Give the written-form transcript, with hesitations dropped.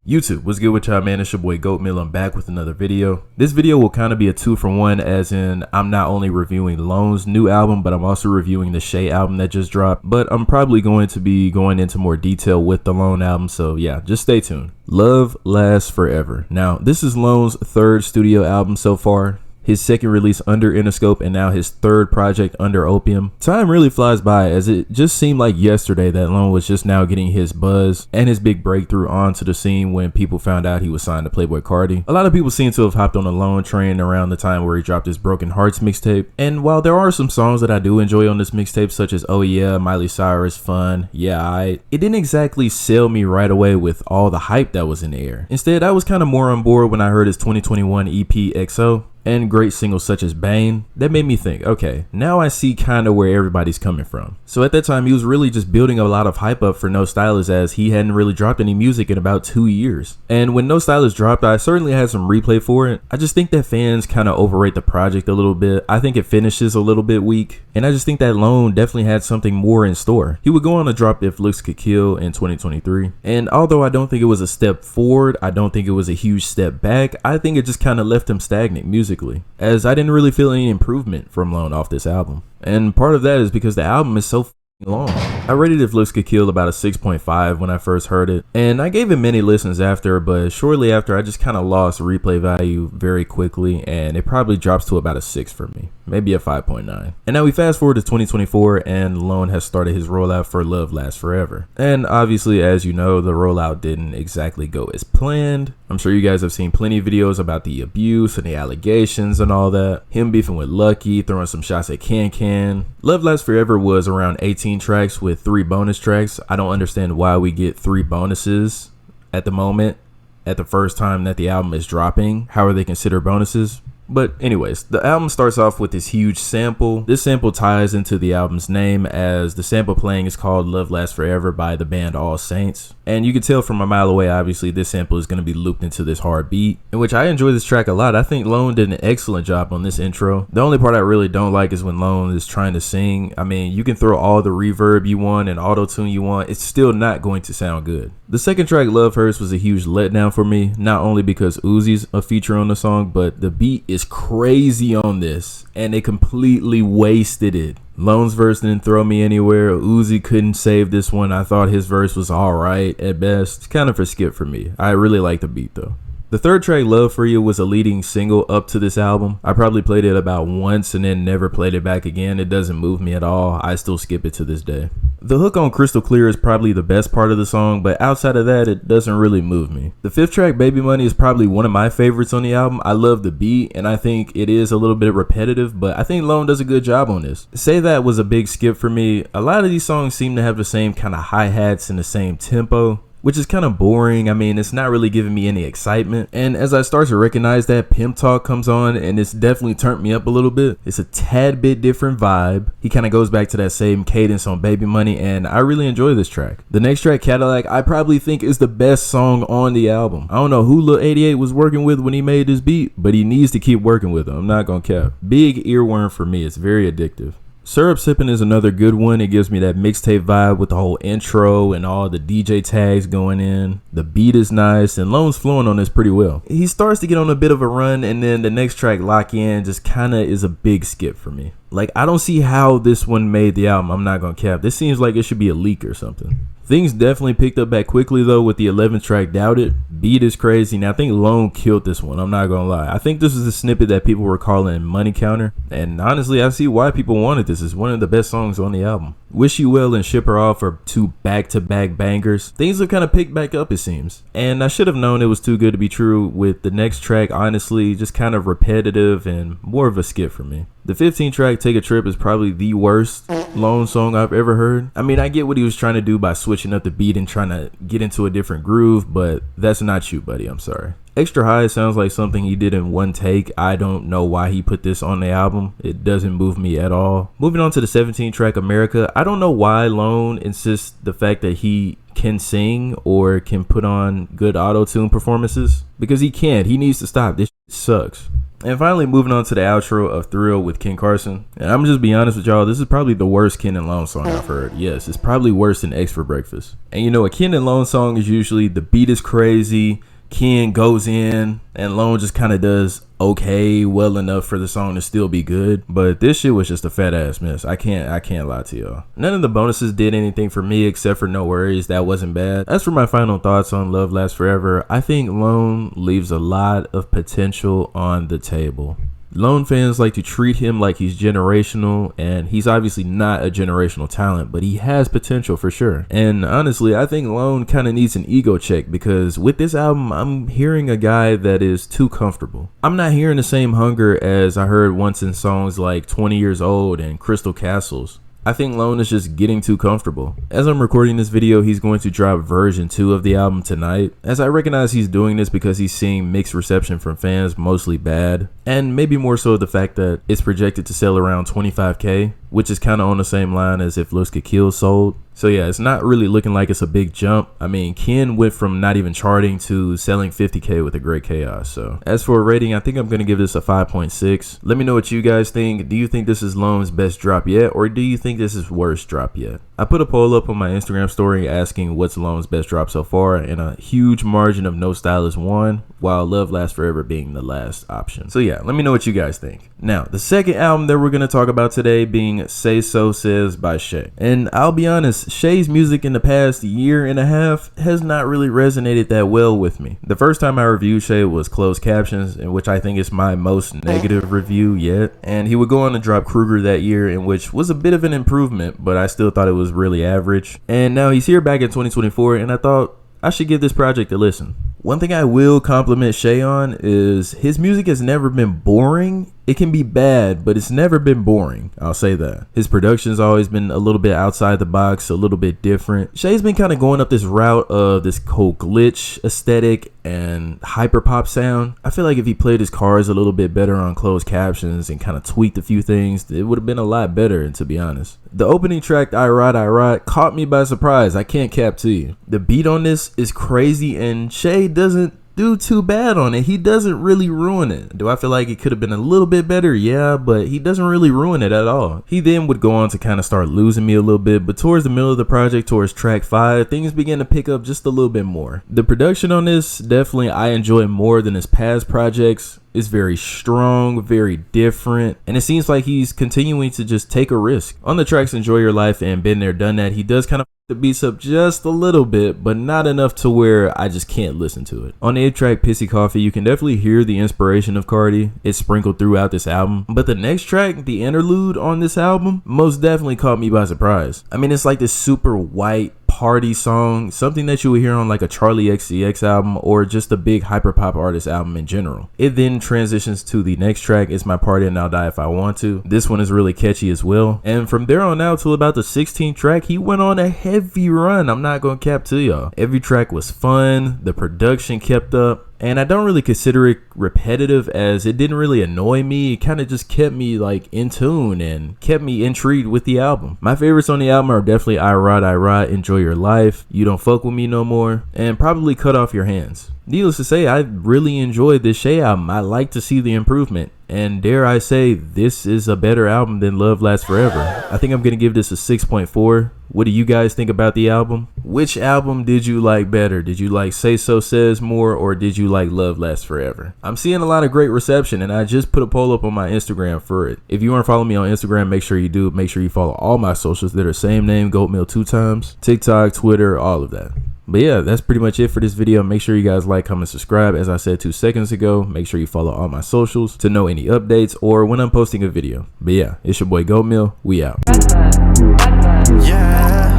YouTube, what's good with y'all, man? It's your boy Goatmeal. I'm back with another video. This video will kind of be a 2-for-1, as in I'm not only reviewing Lone's new album, but I'm also reviewing the Shay album that just dropped. But I'm probably going to be going into more detail with the Lone album, so yeah, just stay tuned. Love Lasts Forever. Now, this is Lone's third studio album so far. His second release under Interscope, and now his third project under Opium. Time really flies by, as it just seemed like yesterday that Lone was just now getting his buzz and his big breakthrough onto the scene when people found out he was signed to Playboy Carti. A lot of people seem to have hopped on the Lone train around the time where he dropped his Broken Hearts mixtape, and while there are some songs that I do enjoy on this mixtape, such as Oh Yeah, Miley Cyrus, Fun, Yeah, it didn't exactly sell me right away with all the hype that was in the air. Instead, I was kind of more on board when I heard his 2021 EP XO and great singles such as Bane. That made me think, okay, now I see kind of where everybody's coming from. So at that time, he was really just building a lot of hype up for No Stylist, as he hadn't really dropped any music in about 2 years. And when No Stylist dropped, I certainly had some replay for it. I just think that fans kind of overrate the project a little bit. I think it finishes a little bit weak, and I just think that Lone definitely had something more in store. He would go on to drop If Looks Could Kill in 2023, and although I don't think it was a step forward, I don't think it was a huge step back, I think it just kind of left him stagnant musically, as I didn't really feel any improvement from Lone off this album. And part of that is because the album is so long. I rated If Looks Could Kill about a 6.5 when I first heard it, and I gave it many listens after, but shortly after I just kind of lost replay value very quickly, and it probably drops to about a 6 for me, maybe a 5.9. And now we fast forward to 2024, and Lone has started his rollout for Love Lasts Forever. And obviously, as you know, the rollout didn't exactly go as planned. I'm sure you guys have seen plenty of videos about the abuse and the allegations and all that. Him beefing with Lucky, throwing some shots at Can. Love Lasts Forever was around 18 tracks with 3 bonus tracks. I don't understand why we get 3 bonuses at the moment, at the first time that the album is dropping. How are they considered bonuses? But anyways, the album starts off with this huge sample. This sample ties into the album's name, as the sample playing is called Love Lasts Forever by the band All Saints. And you can tell from a mile away, obviously, this sample is going to be looped into this hard beat, in which I enjoy this track a lot. I think Lone did an excellent job on this intro. The only part I really don't like is when Lone is trying to sing. I mean, you can throw all the reverb you want and auto-tune you want, it's still not going to sound good. The second track, Love Hurts, was a huge letdown for me, not only because Uzi's a feature on the song, but the beat is crazy on this, and they completely wasted it. Lone's verse didn't throw me anywhere. Uzi couldn't save this one. I thought his verse was alright at best. It's kind of a skip for me. I really like the beat though. The third track, Love For You, was a leading single up to this album. I probably played it about once and then never played it back again. It doesn't move me at all. I still skip it to this day. The hook on Crystal Clear is probably the best part of the song, but outside of that, it doesn't really move me. The fifth track, Baby Money, is probably one of my favorites on the album. I love the beat, and I think it is a little bit repetitive, but I think Lone does a good job on this. Say That was a big skip for me. A lot of these songs seem to have the same kind of hi-hats and the same tempo, which is kind of boring. I mean, it's not really giving me any excitement. And as I start to recognize that, Pimp Talk comes on, and it's definitely turned me up a little bit. It's a tad bit different vibe. He kind of goes back to that same cadence on Baby Money, and I really enjoy this track. The next track, Cadillac, I probably think is the best song on the album. I don't know who Lil 88 was working with when he made this beat, but he needs to keep working with him. I'm not gonna cap. Big earworm for me. It's very addictive. Syrup Sippin' is another good one. It gives me that mixtape vibe with the whole intro and all the DJ tags going in. The beat is nice, and Lone's flowing on this pretty well. He starts to get on a bit of a run, and then the next track, Lock In, just kind of is a big skip for me. Like, I don't see how this one made the album. I'm not gonna cap. This seems like it should be a leak or something. Things definitely picked up back quickly though with the 11th track, Doubt It. Beat is crazy. Now I think Lone killed this one, I'm not gonna lie. I think this is the snippet that people were calling Money Counter, and honestly I see why people wanted this. It's one of the best songs on the album. Wish You Well and Ship Her Off are 2 back-to-back bangers. Things have kind of picked back up, it seems, and I should have known it was too good to be true, with the next track honestly just kind of repetitive and more of a skip for me. The 15th track, Take a Trip, is probably the worst Lone song I've ever heard. I mean, I get what he was trying to do by switching up the beat and trying to get into a different groove, but that's not you, buddy. I'm sorry. Extra High sounds like something he did in one take. I don't know why he put this on the album. It doesn't move me at all. Moving on to the 17th track, America. I don't know why Lone insists the fact that he can sing or can put on good auto-tune performances, because he can't. He needs to stop. This sucks. And finally, moving on to the outro of Thrill with Ken Carson. And I'm just be honest with y'all, this is probably the worst Ken and Lone song I've heard. Yes, it's probably worse than X for Breakfast. And you know, a Ken and Lone song is usually the beat is crazy, Ken goes in, and Lone just kind of does okay, well enough for the song to still be good. But this shit was just a fat ass miss. I can't lie to y'all. None of the bonuses did anything for me except for No Worries. That wasn't bad. As for my final thoughts on Love Lasts Forever, I think Lone leaves a lot of potential on the table. Lone fans like to treat him like he's generational, and he's obviously not a generational talent, but he has potential for sure. And honestly, I think Lone kind of needs an ego check, because with this album, I'm hearing a guy that is too comfortable. I'm not hearing the same hunger as I heard once in songs like 20 Years Old and Crystal Castles. I think Lone is just getting too comfortable. As I'm recording this video, he's going to drop version 2 of the album tonight, as I recognize he's doing this because he's seeing mixed reception from fans, mostly bad, and maybe more so the fact that it's projected to sell around 25K, which is kind of on the same line as If Looks Could Kill sold. So yeah, it's not really looking like it's a big jump. I mean, Ken went from not even charting to selling 50K with A Great Chaos. So as for a rating, I think I'm going to give this a 5.6. Let me know what you guys think. Do you think this is Lone's best drop yet, or do you think this is worst drop yet? I put a poll up on my Instagram story asking what's Lone's best drop so far, and a huge margin of No Style is won, while Love Lasts Forever being the last option. So yeah, let me know what you guys think. Now, the second album that we're going to talk about today being Say So Says by Shay. And I'll be honest, Shay's music in the past year and a half has not really resonated that well with me. The first time I reviewed Shay was Closed Captions, in which I think is my most negative review yet. And he would go on to drop Kruger that year, in which was a bit of an improvement, but I still thought it was really average. And now he's here back in 2024, and I thought I should give this project a listen. One thing I will compliment Shay on is his music has never been boring. It can be bad, but it's never been boring. I'll say that. His production's always been a little bit outside the box, a little bit different. Shay's been kind of going up this route of this whole glitch aesthetic and hyper pop sound. I feel like if he played his cards a little bit better on Closed Captions and kind of tweaked a few things, it would have been a lot better, to be honest. The opening track, I Ride, caught me by surprise. I can't cap to you. The beat on this is crazy, and Shay doesn't do too bad on it. He doesn't really ruin it. Do I feel like it could have been a little bit better? Yeah, but he doesn't really ruin it at all. He then would go on to kind of start losing me a little bit, but towards the middle of the project, towards track 5, things began to pick up just a little bit more. The production on this, definitely I enjoy more than his past projects. It's very strong, very different, and it seems like he's continuing to just take a risk. On the tracks Enjoy Your Life and Been There Done That, he does kind of the beats up just a little bit, but not enough to where I just can't listen to it. On the 8th track, Pissy Coffee, you can definitely hear the inspiration of Carti. It's sprinkled throughout this album, but the next track, the interlude on this album, most definitely caught me by surprise. I mean, it's like this super white party song, something that you would hear on like a Charlie XCX album or just a big hyperpop artist album in general. It then transitions to the next track, It's My Party and I'll Die If I Want To. This one is really catchy as well, and from there on out till about the 16th track, he went on a heavy run. I'm not gonna cap to y'all. Every track was fun, the production kept up, and I don't really consider it repetitive, as it didn't really annoy me. It kind of just kept me like in tune and kept me intrigued with the album. My favorites on the album are definitely I Ride, Enjoy Your Life, You Don't Fuck With Me No More, and probably Cut Off Your Hands. Needless to say, I really enjoyed this Shay album. I like to see the improvement, and dare I say, this is a better album than Love Lasts Forever. I think I'm gonna give this a 6.4. What do you guys think about the album? Which album did you like better? Did you like Say So Says more, or did you like Love Lasts Forever? I'm seeing a lot of great reception, and I just put a poll up on my Instagram for it. If you aren't following me on Instagram, make sure you do. Make sure you follow all my socials that are same name, Goatmeal 2 times, TikTok, Twitter, all of that. But yeah, that's pretty much it for this video. Make sure you guys like, comment, subscribe. As I said 2 seconds ago, make sure you follow all my socials to know any updates or when I'm posting a video. But yeah, it's your boy Goatmeal. We out. Yeah.